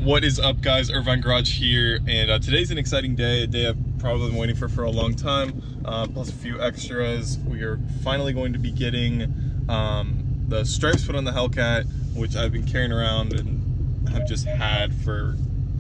What is up, guys? Irvine Garage here, and today's an exciting day, a day I've probably been waiting for a long time, plus a few extras. We are finally going to be getting the stripes put on the Hellcat, which I've been carrying around and have just had for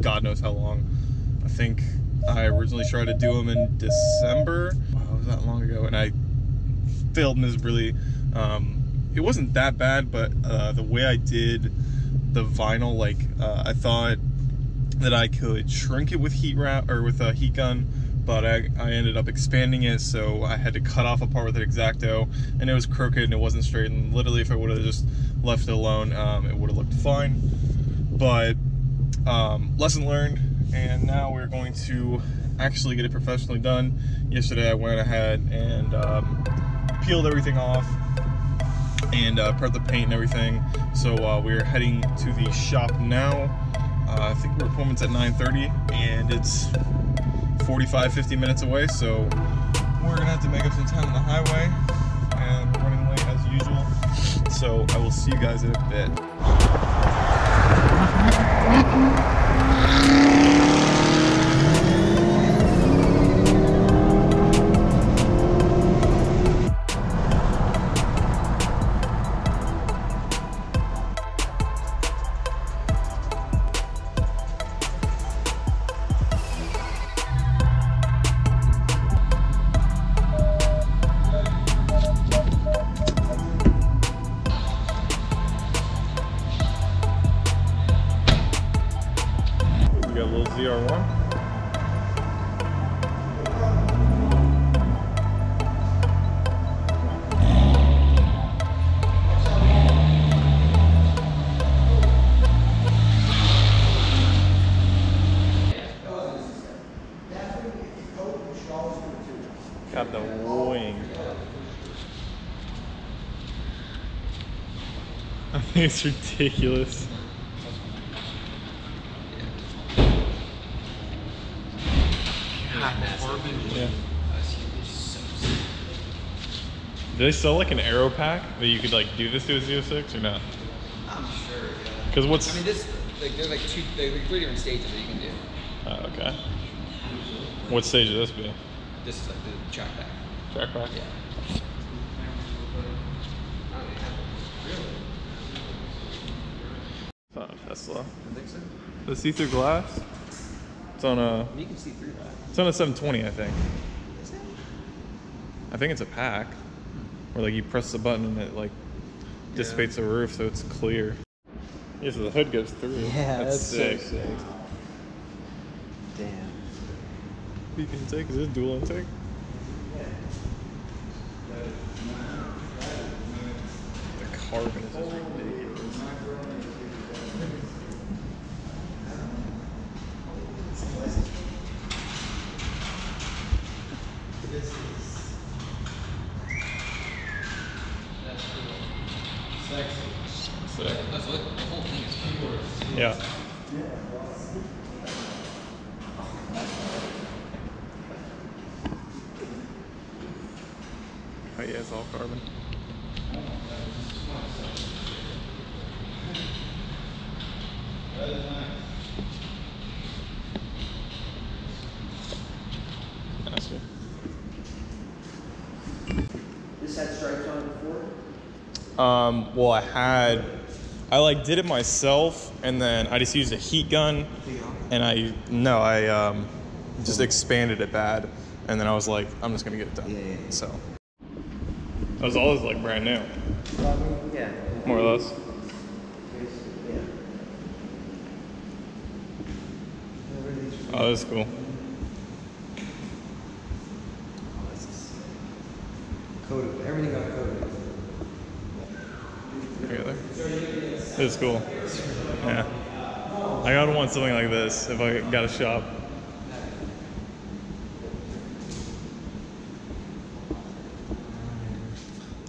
God knows how long. I think I originally tried to do them in December. Wow, it was that long ago, and I failed miserably. It wasn't that bad, but the way I did the vinyl, like I thought that I could shrink it with heat wrap or with a heat gun, but I ended up expanding it, so I had to cut off a part with an X-Acto, and it was crooked and it wasn't straight, and literally if I would have just left it alone, it would have looked fine. But lesson learned, and now we're going to actually get it professionally done. Yesterday I went ahead and peeled everything off and prepped the paint and everything. So we're heading to the shop now. I think our appointment's at 9:30 and it's 45-50 minutes away, so we're gonna have to make up some time on the highway, and we're running late as usual. So I will see you guys in a bit. Got a little ZR1. Got the wing. I think it's ridiculous. Yeah. Do they sell like an aero pack that you could like do this to a Z06 or not? I'm sure. Yeah. Because what's? I mean, this like there's like three different stages that you can do. Oh, okay. What stage would this be? This is like the track pack. Track pack. Yeah. It's not a Tesla. I think so. The see-through glass. It's on a. You can see through that. It's on a 720, I think. Is it? I think it's a pack, where like you press the button and it like dissipates the roof, so it's clear. Yeah, so the hood goes through. Yeah, that's sick. so sick. Damn. Deep intake? Is this dual intake? The carbon is just ridiculous. Sick. That's what the whole thing is for. Yeah. Oh yeah, it's all carbon. Nasty. This had stripes on it before? Well, I like did it myself, and then I just used a heat gun, and I just expanded it bad, and then I was like, I'm just gonna get it done. Yeah. So that was all like brand new, Yeah. more or less. Yeah. Oh, that's cool. Coated. Everything got coated. Together. It's cool. Yeah. I gotta want something like this if I got a shop.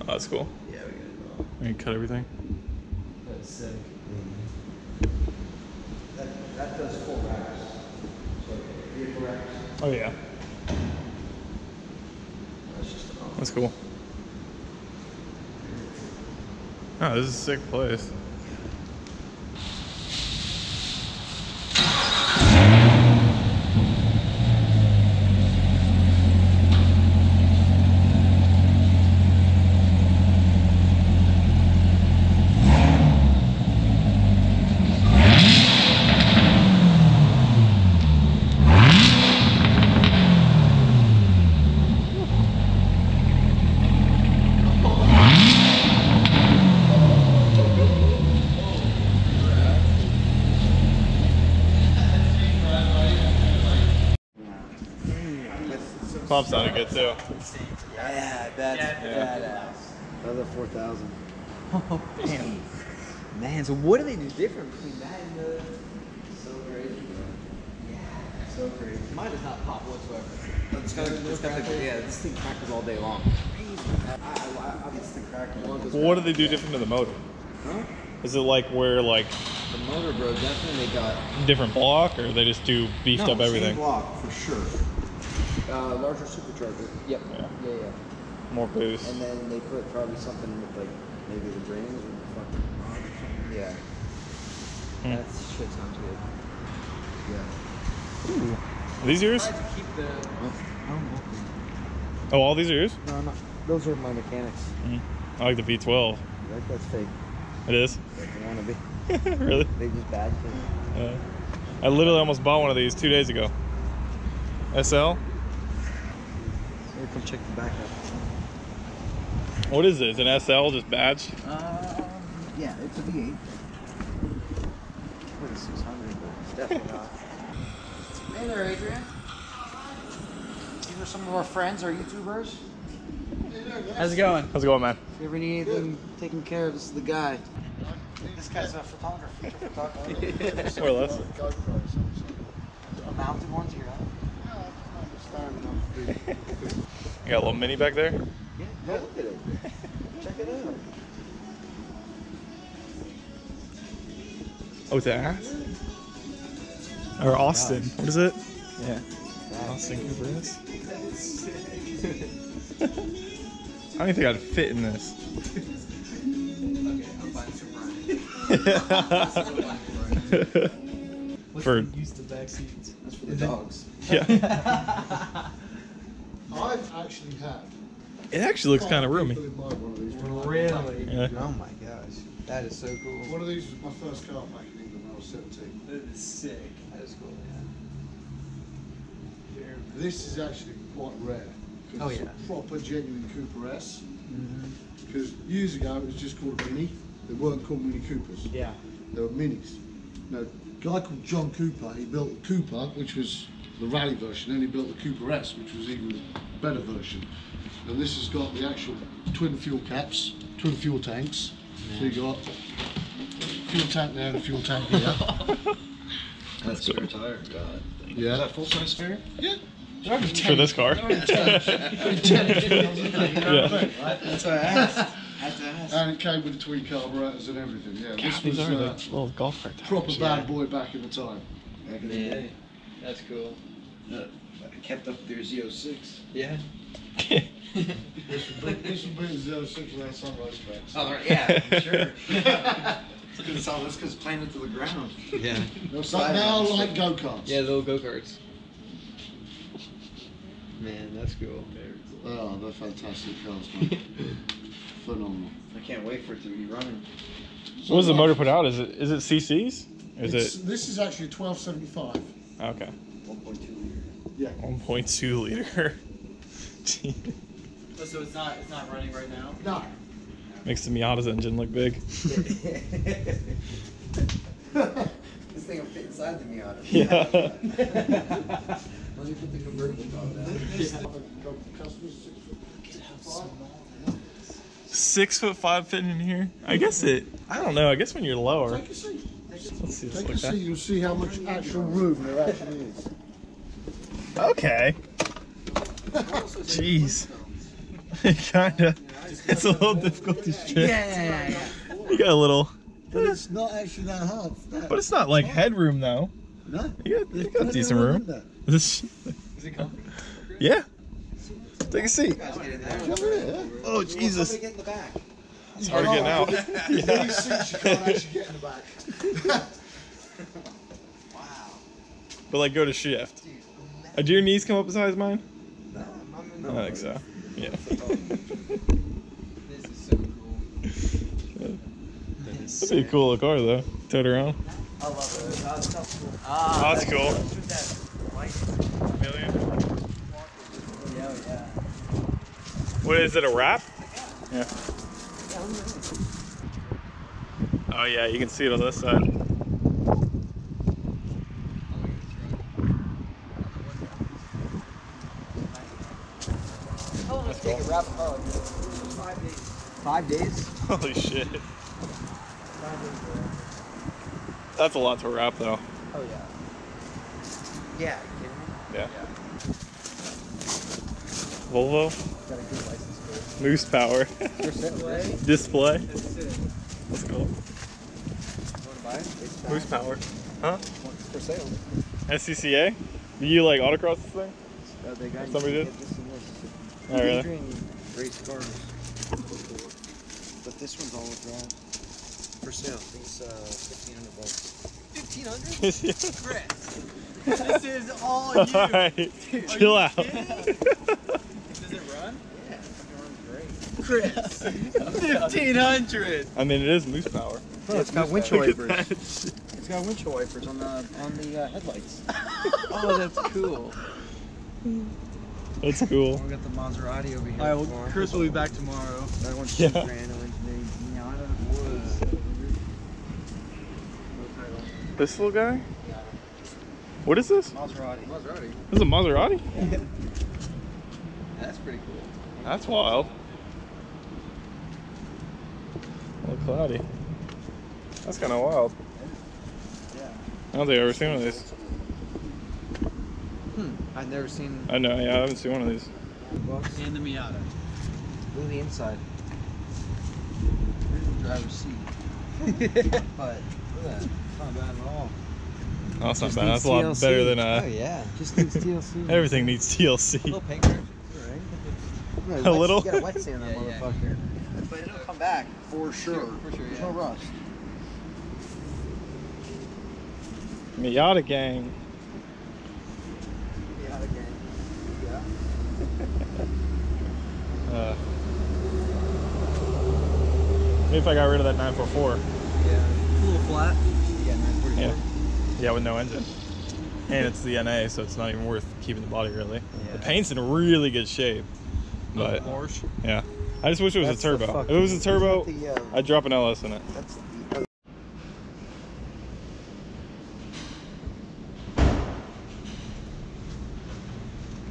Oh, that's cool. Yeah, we got it. We can cut everything. That's sick. That does full racks. So vehicle racks. Oh yeah. That's just That's cool. Oh, this is a sick place. pump sounded good too. Yeah, that's badass. Another 4,000. Oh, damn. Man, so what do they do different between that and the... So crazy, bro. Yeah. So crazy. Mine does not pop whatsoever. It's got the, yeah, this thing crackles all day long. I it's the crack one. Well, what do they do different to the motor? Huh? Is it like where like The motor, bro, definitely got... different block, or they just do beefed up everything? Same block, for sure. Larger supercharger. Yep. Yeah. Yeah. More boost. And then they put probably something with like, maybe the drains or the fucking rod or something. Yeah. That shit sounds good. Yeah. Ooh. Are these yours? I tried to keep the... Oh, all these are yours? No, not. Those are my mechanics. I like the V12. That's fake. It is? Like they want to be. Really? They just bad things. I literally almost bought one of these 2 days ago. SL? Here, come check the back up. What is this? An SL just badge? Yeah, it's a V8. With a 600, but it's definitely not. Hey there, Adrian. These are some of our friends, our YouTubers. How's it going? How's it going, man? If you ever need anything taken care of, this is the guy. This guy's a photographer. More or less. Mounted ones here, huh? You got a little mini back there? Yeah, look at it. Check it out. Oh, it's an ass? Or Austin. What is it? Yeah. Austin Cooper is. I don't even think I'd fit in this. For use the back seats. That's for the dogs. yeah, I've actually had. it actually looks kind of roomy. People in my one of these. Really? Yeah. Oh my gosh. That is so cool. One of these was my first car back in England when I was 17. That is sick. That is cool, yeah. This is actually quite rare. 'Cause Oh, it's yeah. a proper, genuine Cooper S. Because years ago it was just called a Mini. They weren't called Mini Coopers. Yeah. They were Minis. Now, a guy called John Cooper, he built the Cooper, which was the rally version, and he built the Cooper S, which was even a better version. And this has got the actual twin fuel caps, twin fuel tanks. So you got fuel tank there and a fuel tank here. That's spare tire. God. Yeah. Is that full size spare? Yeah. For this car? Yeah. That's what I asked. Have to ask. And it came with the twin carburetors and everything. Yeah. This These was are the little golf cart tires. proper bad boy back in the time. Back in the day. That's cool. I kept up their Z06. Yeah. This would be the Z06 without sunrise tracks. Oh, yeah, I'm sure. That's because it's playing into the ground. Yeah. But now like go-karts. Yeah, little go-karts. Man, that's cool. Oh, they're fantastic cars, man. Phenomenal. I can't wait for it to be running. What does the motor put out? Is it CCs? Or is it? This is actually a 1275. Okay. 1.2 liter. Yeah. 1.2 liter. Oh, so it's not running right now? No. Makes the Miata's engine look big. This thing will fit inside the Miata. Yeah. Let me put the convertible top down. Customers 6'5" fitting in here. I guess it. I don't know. I guess when you're lower. Take a seat. Let's see this Take a like seat. that. You'll see how much actual room there actually is. Okay. Jeez. Kinda. It's a little difficult to strip. Yeah. You got a little. But it's not actually that hard. But it's not like headroom though. No. You got decent room. Is it comfy? Yeah. Take a seat. Guys, get in there. Jump in it, yeah. Oh Jesus. Somebody get in the back. It's hard getting out. These seats you can't actually get in the back. Wow. But like go to shift. Do your knees come up as high as mine? No, I think so. Yeah. This is so cool. That'd be a cool car though. Tow it around. I love it. That's cool. Oh, that's cool. Million. Yeah. What is it? A wrap? Yeah. Oh yeah, you can see it on this side. wrap a car like this. 5 days. 5 days? Holy shit. 5 days, bro. That's a lot to wrap though. Oh yeah. Yeah, you kidding me? Yeah. Volvo. Got a good license plate. Moose power. Display. That's it. Let's go. You want to buy it? Moose power. Huh? It's for sale. SCCA? Do you like autocross this thing? They got Somebody did? This and this. Oh, really? Adrian raced cars before. But this one's all wheel drive. For sale. It's $1,500. 1,500? Chris. This is all you. Alright, chill out. Does it run? Yeah, it runs great. Chris, 1,500. I mean, it is moose power. Yeah, it's got windshield Look at wipers. that shit. It's got windshield wipers on the headlights. Oh, that's cool. That's cool. We got the Maserati over here. All right, well, Chris will be back tomorrow. That one's Yeah. $2,000. Miata was. This little guy? What is this? Maserati. Maserati. This is a Maserati? Yeah. That's pretty cool. That's wild. A little cloudy. That's kind of wild. Yeah. I don't think I've ever seen one of these. I've never seen. I know, yeah, I haven't seen one of these. And the Miata. Look at the inside. Here's the driver's seat. But look at that. It's not bad at all. Oh, that's not Just bad. That's a needs lot TLC. better than Oh yeah. Just needs TLC. everything needs TLC. Little paint crack. Right? A little? You gotta wet sand that motherfucker. But it'll come back. For sure. For sure, There's yeah. no rust. Miata gang. Yeah, again. Yeah. Maybe if I got rid of that 944. Yeah. It's a little flat. Yeah, 944. Yeah. Yeah, with no engine. And it's the NA, so it's not even worth keeping the body really. Yeah. The paint's in really good shape. But Porsche. yeah. I just wish it was That's a the turbo. If fucking- it was a turbo, isn't that the, I'd drop an LS in it. That's the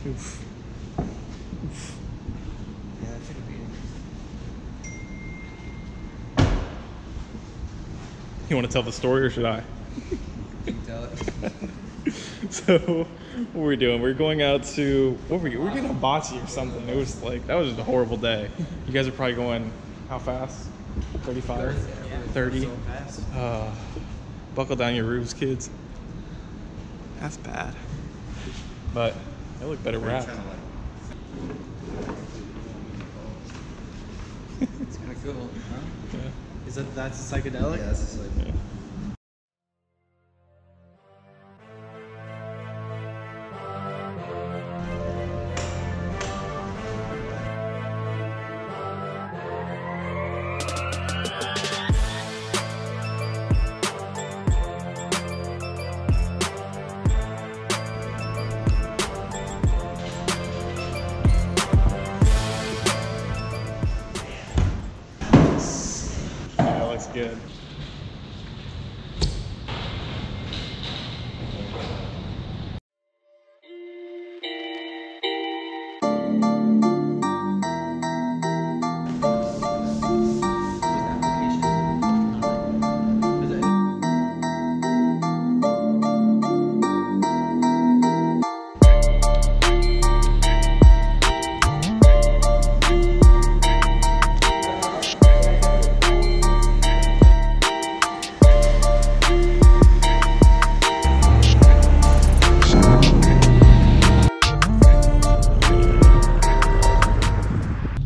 Oof. yeah, that took a beating. You want to tell the story or should I? You can tell it. So, what were we doing? We were going out to, what were we getting a bocce or something. It was like, that was just a horrible day. You guys are probably going, how fast? 35? 30? Buckle down your roofs, kids. That's bad. But they look better wrapped. It's kind of cool, huh? Yeah. That's psychedelic? Yeah, that's like. Yeah. Yeah, it looks good.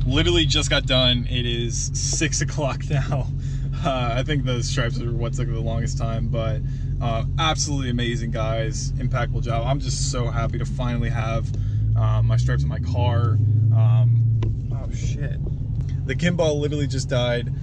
Literally just got done. It is 6 o'clock now. I think the stripes are what took the longest time, but absolutely amazing, guys. Impeccable job. I'm just so happy to finally have my stripes in my car. Oh shit. The gimbal literally just died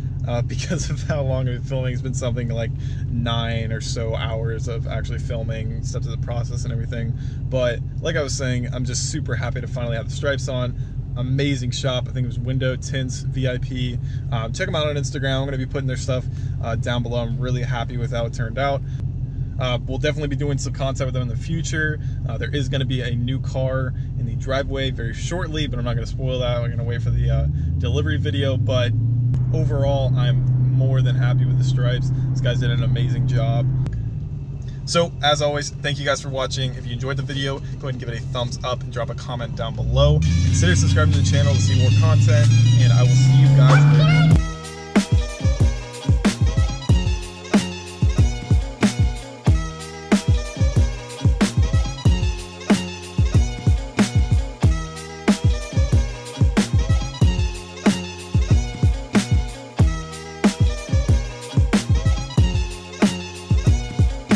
because of how long I've been filming. It's been something like 9 or so hours of actually filming, steps of the process and everything. But like I was saying, I'm just super happy to finally have the stripes on. Amazing shop. I think it was windowtintzvip. Check them out on Instagram. I'm going to be putting their stuff down below. I'm really happy with how it turned out. We'll definitely be doing some content with them in the future. There is going to be a new car in the driveway very shortly, but I'm not going to spoil that. We're going to wait for the delivery video. But overall, I'm more than happy with the stripes. These guys did an amazing job. So, as always, thank you guys for watching. If you enjoyed the video, go ahead and give it a thumbs up and drop a comment down below. Consider subscribing to the channel to see more content, and I will see you guys later.